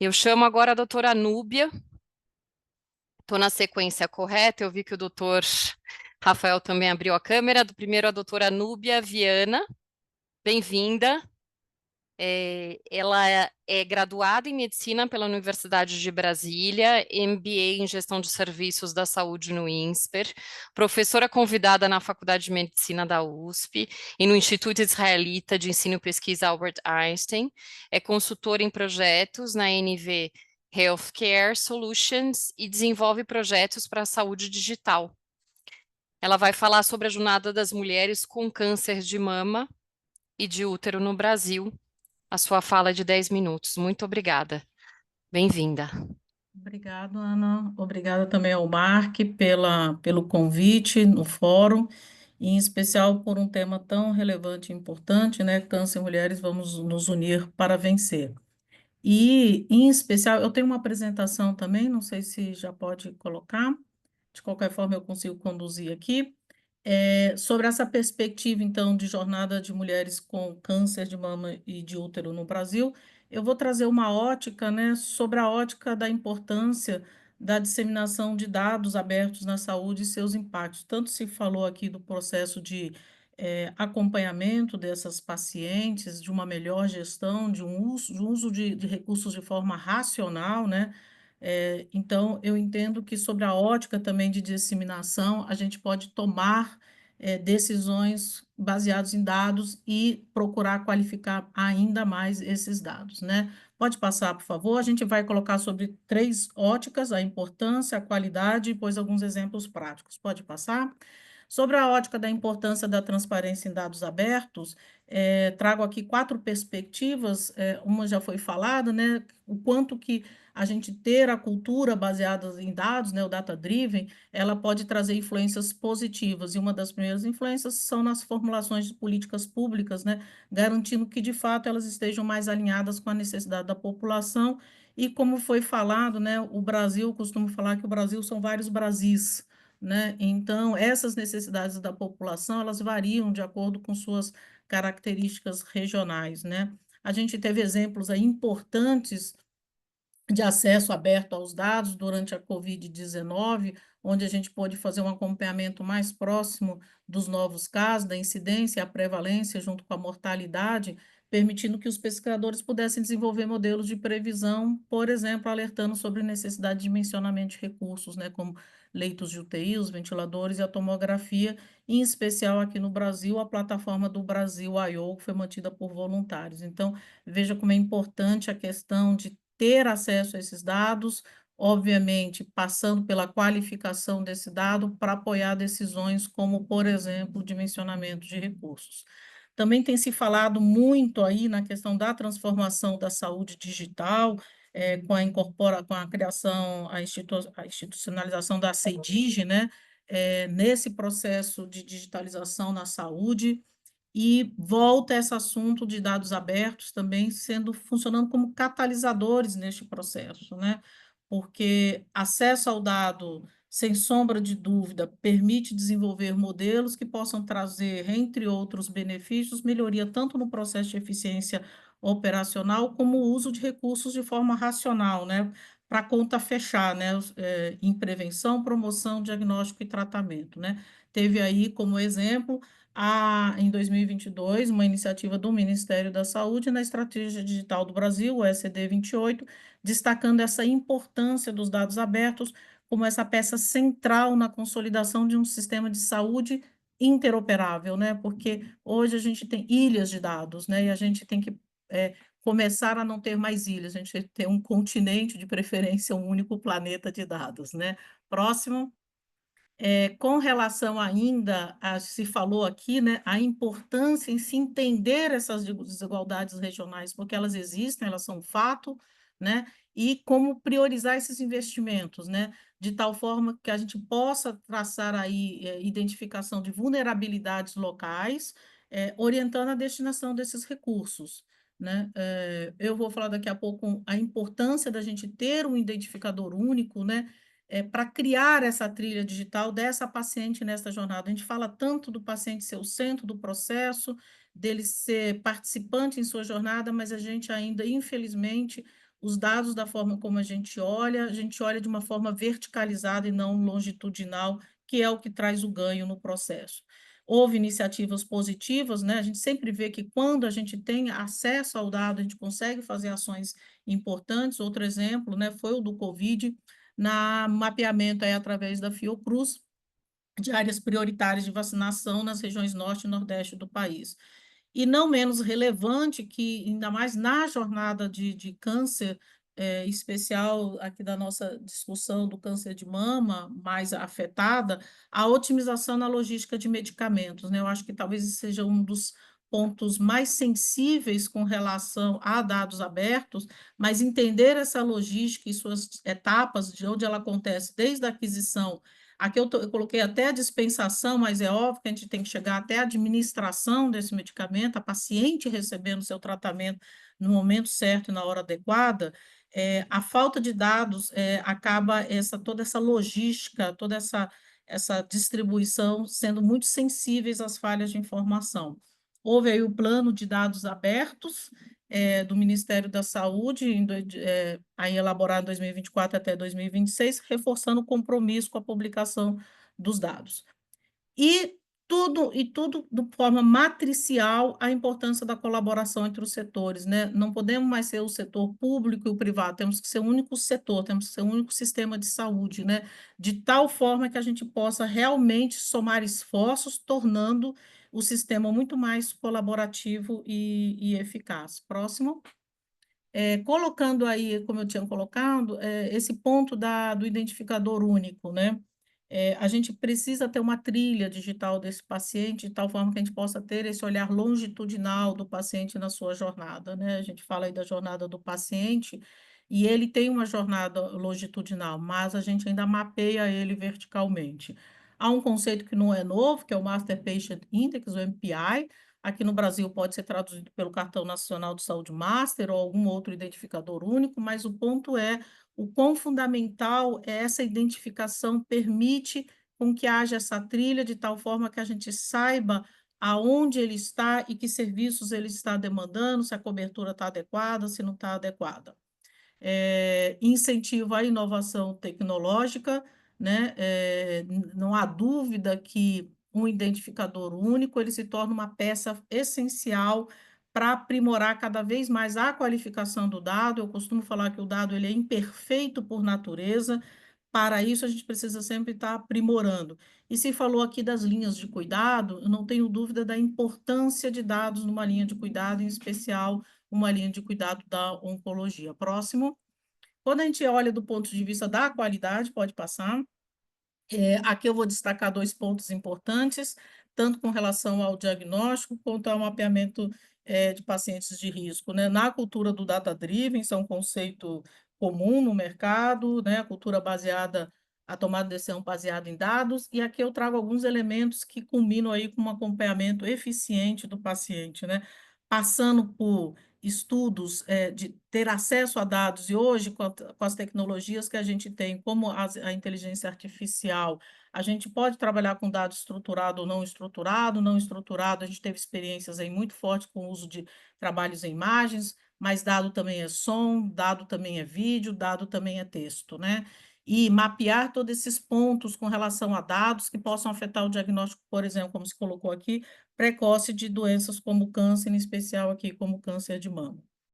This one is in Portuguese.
Eu chamo agora a doutora Núbia. Estou na sequência correta. Eu vi que o doutor Rafael também abriu a câmera. Do primeiro, a doutora Núbia Viana. Bem-vinda. Ela é graduada em Medicina pela Universidade de Brasília, MBA em Gestão de Serviços da Saúde no INSPER, professora convidada na Faculdade de Medicina da USP e no Instituto Israelita de Ensino e Pesquisa Albert Einstein, é consultora em projetos na NV Healthcare Solutions e desenvolve projetos para a saúde digital. Ela vai falar sobre a jornada das mulheres com câncer de mama e de útero no Brasil. A sua fala é de 10 minutos. Muito obrigada. Bem-vinda. Obrigado, Ana. Obrigada também ao Mark pelo convite no fórum, e em especial por um tema tão relevante e importante, né? Câncer em mulheres, vamos nos unir para vencer. E, em especial, eu tenho uma apresentação também, não sei se já pode colocar, de qualquer forma eu consigo conduzir aqui, sobre essa perspectiva, então, de jornada de mulheres com câncer de mama e de útero no Brasil. Eu vou trazer uma ótica, né, sobre a ótica da importância da disseminação de dados abertos na saúde e seus impactos. Tanto se falou aqui do processo de acompanhamento dessas pacientes, de uma melhor gestão, de um uso de recursos de forma racional, né? Então, eu entendo que sobre a ótica também de disseminação, a gente pode tomar decisões baseadas em dados e procurar qualificar ainda mais esses dados, né? Pode passar, por favor. A gente vai colocar sobre 3 óticas: a importância, a qualidade e depois alguns exemplos práticos. Pode passar? Sobre a ótica da importância da transparência em dados abertos, trago aqui 4 perspectivas. Uma já foi falada, né? O quanto que a gente ter a cultura baseada em dados, né, o data-driven, ela pode trazer influências positivas, e uma das primeiras influências são nas formulações de políticas públicas, né, garantindo que, de fato, elas estejam mais alinhadas com a necessidade da população. E como foi falado, né, o Brasil, eu costumo falar que o Brasil são vários Brasis, né? Então, essas necessidades da população, elas variam de acordo com suas características regionais, né? A gente teve exemplos aí importantes de acesso aberto aos dados durante a Covid-19, onde a gente pôde fazer um acompanhamento mais próximo dos novos casos, da incidência e a prevalência, junto com a mortalidade, permitindo que os pesquisadores pudessem desenvolver modelos de previsão, por exemplo, alertando sobre necessidade de dimensionamento de recursos, né, como leitos de UTI, os ventiladores e a tomografia, em especial aqui no Brasil, a plataforma do Brasil I/O, que foi mantida por voluntários. Então, veja como é importante a questão de ter acesso a esses dados, obviamente passando pela qualificação desse dado para apoiar decisões como, por exemplo, o dimensionamento de recursos. Também tem se falado muito aí na questão da transformação da saúde digital, com a criação, a institucionalização da CEDIG, né? Nesse processo de digitalização na saúde. E volta esse assunto de dados abertos também funcionando como catalisadores neste processo, né? Porque acesso ao dado, sem sombra de dúvida, permite desenvolver modelos que possam trazer, entre outros benefícios, melhoria tanto no processo de eficiência operacional, como o uso de recursos de forma racional, né? Para a conta fechar, né? Em prevenção, promoção, diagnóstico e tratamento, né? Teve aí como exemplo em 2022, uma iniciativa do Ministério da Saúde na Estratégia Digital do Brasil, o ECD28, destacando essa importância dos dados abertos como essa peça central na consolidação de um sistema de saúde interoperável, né? Porque hoje a gente tem ilhas de dados, né? E a gente tem que começar a não ter mais ilhas, a gente tem que ter um continente, de preferência, um único planeta de dados, né? Próximo. Com relação ainda, se falou aqui, né, a importância em se entender essas desigualdades regionais, porque elas existem, elas são um fato, né, e como priorizar esses investimentos, né, de tal forma que a gente possa traçar aí identificação de vulnerabilidades locais, orientando a destinação desses recursos, né. Eu vou falar daqui a pouco a importância da gente ter um identificador único, né, para criar essa trilha digital dessa paciente nessa jornada. A gente fala tanto do paciente ser o centro do processo, dele ser participante em sua jornada, mas a gente ainda, infelizmente, os dados da forma como a gente olha de uma forma verticalizada e não longitudinal, que é o que traz o ganho no processo. Houve iniciativas positivas, né? A gente sempre vê que quando a gente tem acesso ao dado, a gente consegue fazer ações importantes. Outro exemplo, né, foi o do Covid, na mapeamento aí através da Fiocruz, de áreas prioritárias de vacinação nas regiões norte e nordeste do país. E não menos relevante que, ainda mais na jornada de câncer, especial aqui da nossa discussão do câncer de mama mais afetada, a otimização na logística de medicamentos, né? Eu acho que talvez esse seja um dos pontos mais sensíveis com relação a dados abertos, mas entender essa logística e suas etapas, de onde ela acontece, desde a aquisição. Aqui eu coloquei até a dispensação, mas é óbvio que a gente tem que chegar até a administração desse medicamento, a paciente recebendo seu tratamento no momento certo e na hora adequada. A falta de dados acaba toda essa logística, toda essa distribuição sendo muito sensíveis às falhas de informação. Houve aí o plano de dados abertos do Ministério da Saúde, aí elaborado em 2024 até 2026, reforçando o compromisso com a publicação dos dados. E tudo de forma matricial, a importância da colaboração entre os setores, né? Não podemos mais ser o setor público e o privado, temos que ser o único setor, temos que ser o único sistema de saúde, né? De tal forma que a gente possa realmente somar esforços, tornando o sistema muito mais colaborativo e eficaz. Próximo. Colocando aí, como eu tinha colocado, esse ponto do identificador único, né? A gente precisa ter uma trilha digital desse paciente, de tal forma que a gente possa ter esse olhar longitudinal do paciente na sua jornada, né? A gente fala aí da jornada do paciente, e ele tem uma jornada longitudinal, mas a gente ainda mapeia ele verticalmente. Há um conceito que não é novo, que é o Master Patient Index, o MPI. Aqui no Brasil pode ser traduzido pelo Cartão Nacional de Saúde Master ou algum outro identificador único, mas o ponto é o quão fundamental é essa identificação permite com que haja essa trilha de tal forma que a gente saiba aonde ele está e que serviços ele está demandando, se a cobertura está adequada, se não está adequada. Incentiva a inovação tecnológica, né? Não há dúvida que um identificador único ele se torna uma peça essencial para aprimorar cada vez mais a qualificação do dado. Eu costumo falar que o dado ele é imperfeito por natureza. Para isso, a gente precisa sempre estar aprimorando. E se falou aqui das linhas de cuidado, eu não tenho dúvida da importância de dados numa linha de cuidado, em especial uma linha de cuidado da oncologia. Próximo. Quando a gente olha do ponto de vista da qualidade, pode passar. Aqui eu vou destacar dois pontos importantes, tanto com relação ao diagnóstico quanto ao mapeamento de pacientes de risco, né? Na cultura do data-driven, isso é um conceito comum no mercado, né? A cultura baseada, a tomada de decisão baseada em dados, e aqui eu trago alguns elementos que culminam aí com um acompanhamento eficiente do paciente, né? Passando por estudos de ter acesso a dados, e hoje, com as tecnologias que a gente tem, como a inteligência artificial, a gente pode trabalhar com dado estruturado ou não estruturado. Não estruturado, a gente teve experiências aí muito fortes com o uso de trabalhos em imagens, mas dado também é som, dado também é vídeo, dado também é texto, né? E mapear todos esses pontos com relação a dados que possam afetar o diagnóstico, por exemplo, como se colocou aqui, precoce de doenças como câncer, em especial aqui como câncer de mama.